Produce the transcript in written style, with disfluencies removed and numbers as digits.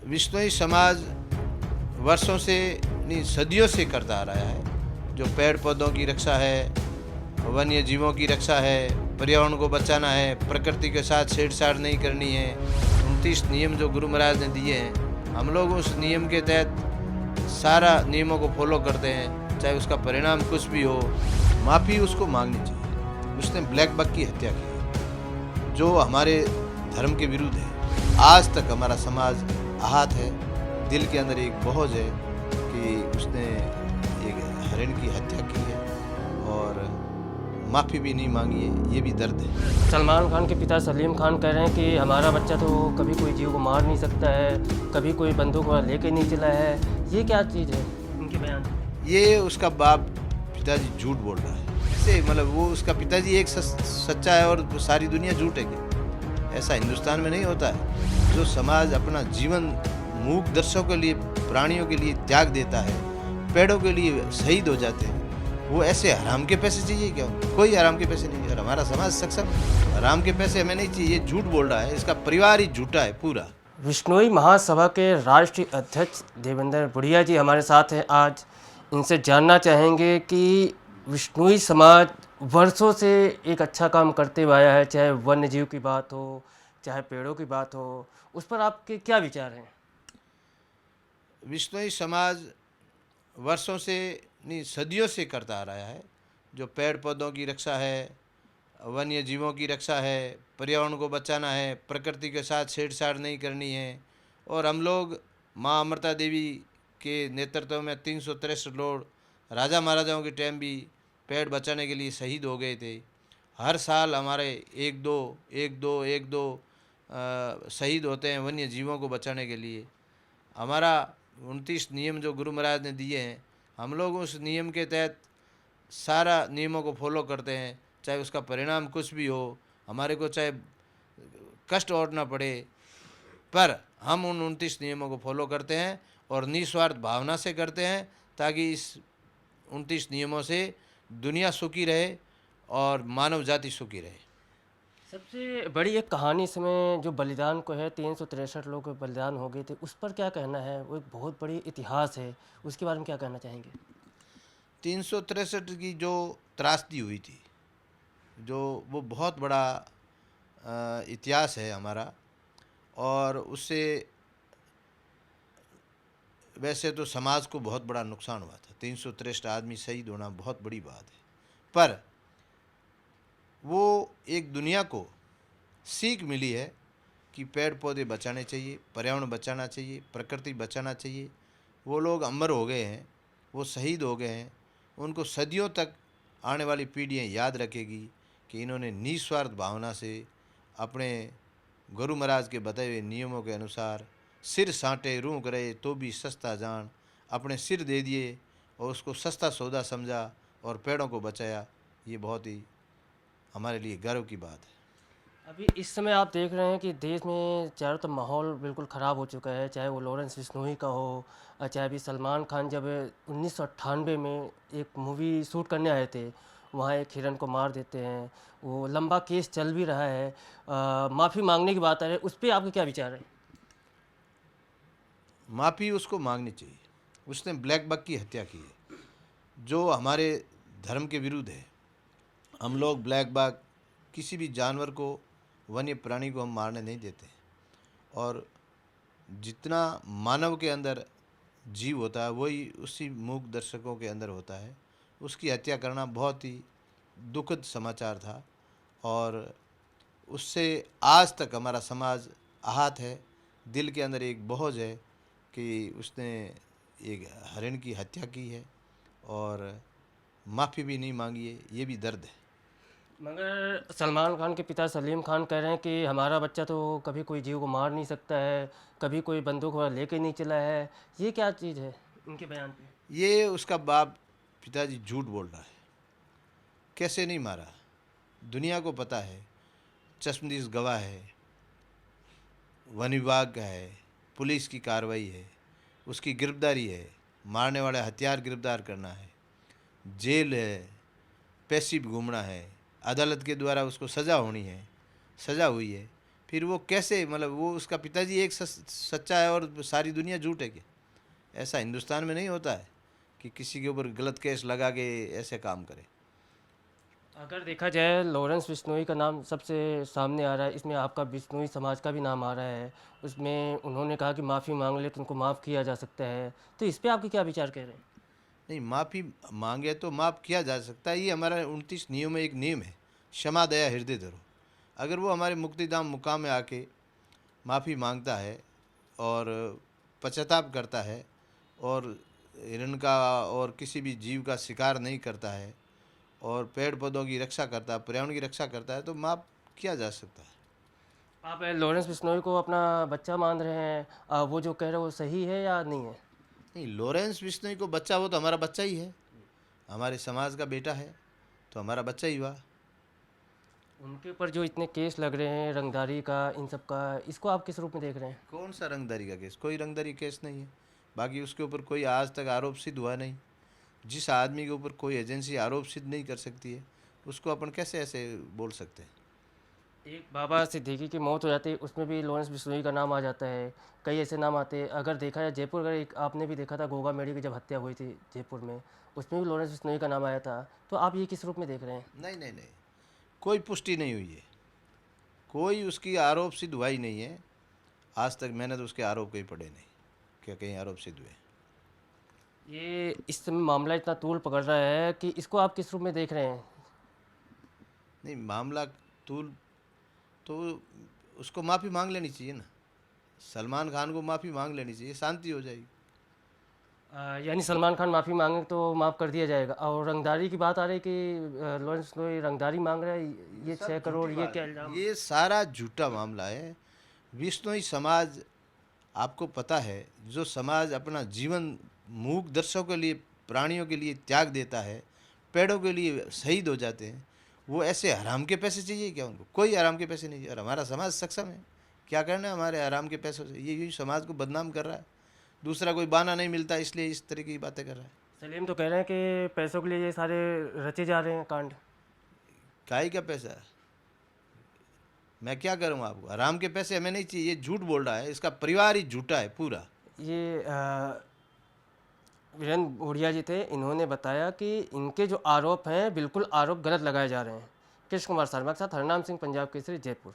विश्नोई समाज वर्षों से नहीं सदियों से करता आ रहा है। जो पेड़ पौधों की रक्षा है, वन्य जीवों की रक्षा है, पर्यावरण को बचाना है, प्रकृति के साथ छेड़छाड़ नहीं करनी है। 29 नियम जो गुरु महाराज ने दिए हैं, हम लोग उस नियम के तहत सारा नियमों को फॉलो करते हैं, चाहे उसका परिणाम कुछ भी हो। माफ़ी उसको मांगनी चाहिए। उसने ब्लैक बक की हत्या की जो हमारे धर्म के विरुद्ध है। आज तक हमारा समाज आहत है, दिल के अंदर एक बोझ है कि उसने एक हरिण की हत्या की है और माफ़ी भी नहीं मांगी है। ये भी दर्द है। सलमान खान के पिता सलीम खान कह रहे हैं कि हमारा बच्चा तो कभी कोई जीव को मार नहीं सकता है, कभी कोई बंदूक वगैरह लेके नहीं चला है। ये क्या चीज़ है उनके बयान? ये उसका बाप पिताजी झूठ बोल रहा है। ऐसे मतलब वो उसका पिताजी एक सच्चा है और सारी दुनिया झूठ है क्या? ऐसा हिंदुस्तान में नहीं होता है। जो समाज अपना जीवन मूक दर्शकों के लिए, प्राणियों के लिए त्याग देता है, पेड़ों के लिए शहीद हो जाते हैं, वो ऐसे हराम के पैसे चाहिए क्या? कोई हराम के पैसे नहीं। और हमारा समाज सक्षम, हराम के पैसे हमें नहीं चाहिए। ये झूठ बोल रहा है, इसका परिवार ही झूठा है पूरा। विश्नोई महासभा के राष्ट्रीय अध्यक्ष देवेंद्र बुढ़िया जी हमारे साथ हैं आज। इनसे जानना चाहेंगे कि विश्नोई समाज वर्षों से एक अच्छा काम करते हुए आया है, चाहे वन्य जीव की बात हो, चाहे पेड़ों की बात हो, उस पर आपके क्या विचार हैं? विश्नोई समाज वर्षों से नहीं सदियों से करता आ रहा है। जो पेड़ पौधों की रक्षा है, वन्य जीवों की रक्षा है, पर्यावरण को बचाना है, प्रकृति के साथ छेड़छाड़ नहीं करनी है। और हम लोग माँ अमृता देवी के नेतृत्व में 363 लोग राजा महाराजाओं के टाइम भी पेड़ बचाने के लिए शहीद हो गए थे। हर साल हमारे एक दो शहीद होते हैं वन्य जीवों को बचाने के लिए। हमारा 29 नियम जो गुरु महाराज ने दिए हैं, हम लोग उस नियम के तहत सारा नियमों को फॉलो करते हैं, चाहे उसका परिणाम कुछ भी हो, हमारे को चाहे कष्ट ओढ़ना पड़े, पर हम उन 29 नियमों को फॉलो करते हैं और निस्वार्थ भावना से करते हैं, ताकि इस 29 नियमों से दुनिया सुखी रहे और मानव जाति सुखी रहे। सबसे बड़ी एक कहानी इसमें जो बलिदान को है, 363 लोग के बलिदान हो गए थे, उस पर क्या कहना है? वो एक बहुत बड़ी इतिहास है, उसके बारे में क्या कहना चाहेंगे? 363 की जो त्रासदी हुई थी, जो वो बहुत बड़ा इतिहास है हमारा। और उससे वैसे तो समाज को बहुत बड़ा नुकसान हुआ था। 363 आदमी शहीद होना बहुत बड़ी बात है, पर वो एक दुनिया को सीख मिली है कि पेड़ पौधे बचाने चाहिए, पर्यावरण बचाना चाहिए, प्रकृति बचाना चाहिए। वो लोग अमर हो गए हैं, वो शहीद हो गए हैं, उनको सदियों तक आने वाली पीढ़ियाँ याद रखेगी कि इन्होंने निस्वार्थ भावना से अपने गुरु महाराज के बताए हुए नियमों के अनुसार सिर साँटे रूह करे तो भी सस्ता जान, अपने सिर दे दिए और उसको सस्ता सौदा समझा और पेड़ों को बचाया। ये बहुत ही हमारे लिए गर्व की बात है। अभी इस समय आप देख रहे हैं कि देश में चारों तरफ माहौल बिल्कुल ख़राब हो चुका है, चाहे वो लॉरेंस बिश्नोई का हो, चाहे अभी सलमान खान जब 1998 में एक मूवी शूट करने आए थे, वहाँ एक हिरन को मार देते हैं। वो लंबा केस चल भी रहा है, माफ़ी मांगने की बात आ रही है, उस पर आपके क्या विचार है? माफ़ी उसको मांगनी चाहिए। उसने ब्लैक बक की हत्या की है जो हमारे धर्म के विरुद्ध है। हम लोग ब्लैक बक, किसी भी जानवर को, वन्य प्राणी को हम मारने नहीं देते। और जितना मानव के अंदर जीव होता है वही उसी मूक दर्शकों के अंदर होता है। उसकी हत्या करना बहुत ही दुखद समाचार था और उससे आज तक हमारा समाज आहत है, दिल के अंदर एक बोझ है कि उसने एक हरिण की हत्या की है और माफ़ी भी नहीं मांगी है। ये भी दर्द है। मगर सलमान खान के पिता सलीम खान कह रहे हैं कि हमारा बच्चा तो कभी कोई जीव को मार नहीं सकता है, कभी कोई बंदूक वगैरह लेके नहीं चला है। ये क्या चीज़ है उनके बयान पे? ये उसका बाप पिताजी झूठ बोल रहा है। कैसे नहीं मारा? दुनिया को पता है, चश्मदीद गवाह है, वन विभाग का है, पुलिस की कार्रवाई है, उसकी गिरफ्तारी है, मारने वाले हथियार गिरफ्तार करना है, जेल है, पैसिव घूमना है, अदालत के द्वारा उसको सज़ा होनी है, सज़ा हुई है। फिर वो कैसे, मतलब वो उसका पिताजी एक सच्चा है और सारी दुनिया झूठ है क्या? ऐसा हिंदुस्तान में नहीं होता है कि किसी के ऊपर गलत केस लगा के ऐसे काम करे। अगर देखा जाए लॉरेंस बिश्नोई का नाम सबसे सामने आ रहा है, इसमें आपका बिश्नोई समाज का भी नाम आ रहा है। उसमें उन्होंने कहा कि माफ़ी मांग ले तो उनको माफ़ किया जा सकता है। तो इस पे आपके क्या विचार कह रहे हैं? नहीं, माफ़ी मांगे तो माफ़ किया जा सकता है। ये हमारा 29 नियम में एक नियम है, क्षमा दया हृदय धरो। अगर वो हमारे मुक्तिधाम मुकाम में आके माफ़ी मांगता है और पश्चाताप करता है और हिरण का और किसी भी जीव का शिकार नहीं करता है और पेड़ पौधों की रक्षा करता है, पर्यावरण की रक्षा करता है, तो माफ़ किया जा सकता है। आप लॉरेंस बिश्नोई को अपना बच्चा मान रहे हैं, वो जो कह रहे हैं वो सही है या नहीं है? नहीं, लॉरेंस बिश्नोई को बच्चा, वो तो हमारा बच्चा ही है, हमारे समाज का बेटा है, तो हमारा बच्चा ही हुआ। उनके ऊपर जो इतने केस लग रहे हैं रंगदारी का, इन सब का, इसको आप किस रूप में देख रहे हैं? कौन सा रंगदारी का केस? कोई रंगदारी केस नहीं है। बाकी उसके ऊपर कोई आज तक आरोप सिद्ध हुआ नहीं। जिस आदमी के ऊपर कोई एजेंसी आरोप सिद्ध नहीं कर सकती है, उसको अपन कैसे ऐसे बोल सकते हैं? एक बाबा सिद्दीकी की मौत हो जाती है, उसमें भी लॉरेंस बिश्नोई का नाम आ जाता है। कई ऐसे नाम आते हैं। अगर देखा जाए जयपुर, अगर एक आपने भी देखा था गोगा मेडी की जब हत्या हुई थी जयपुर में, उसमें भी लॉरेंस बिश्नोई का नाम आया था। तो आप ये किस रूप में देख रहे हैं? नहीं नहीं नहीं, कोई पुष्टि नहीं हुई है, कोई उसकी आरोप सिद्ध हुआ ही नहीं है। आज तक मैंने तो उसके आरोप कहीं पढ़े नहीं, क्या कहीं आरोप सिद्ध हुए? ये इस समय मामला इतना तूल पकड़ रहा है कि इसको आप किस रूप में देख रहे हैं? नहीं, मामला तूल तो उसको माफ़ी मांग लेनी चाहिए ना। सलमान खान को माफ़ी मांग लेनी चाहिए, शांति हो जाएगी। यानी सलमान खान माफ़ी मांगे तो माफ़ कर दिया जाएगा। और रंगदारी की बात आ रही है कि लॉरेंस बिश्नोई रंगदारी मांग रहा है, ये सब 6 करोड़, झूठी ये बात क्या है, इल्ज़ाम? ये सारा झूठा मामला है। विश्नोई समाज, आपको पता है, जो समाज अपना जीवन मूक दर्शकों के लिए, प्राणियों के लिए त्याग देता है, पेड़ों के लिए शहीद हो जाते हैं, वो ऐसे हराम के पैसे चाहिए क्या? उनको कोई हराम के पैसे नहीं चाहिए। और हमारा समाज सक्षम है, क्या करना है हमारे हराम के पैसों से? ये यही समाज को बदनाम कर रहा है। दूसरा कोई बहाना नहीं मिलता, इसलिए इस तरह की बातें कर रहा है। सलीम तो कह रहे हैं कि पैसों के लिए ये सारे रचे जा रहे हैं कांड। काहे का पैसा है? मैं क्या करूँ आपको? हराम के पैसे हमें नहीं चाहिए। ये झूठ बोल रहा है, इसका परिवार ही झूठा है पूरा। ये वीरेंद्र भोड़िया जी थे, इन्होंने बताया कि इनके जो आरोप हैं बिल्कुल आरोप गलत लगाए जा रहे हैं। कृष्ण कुमार शर्मा के साथ हरनाम सिंह, पंजाब केसरी, जयपुर।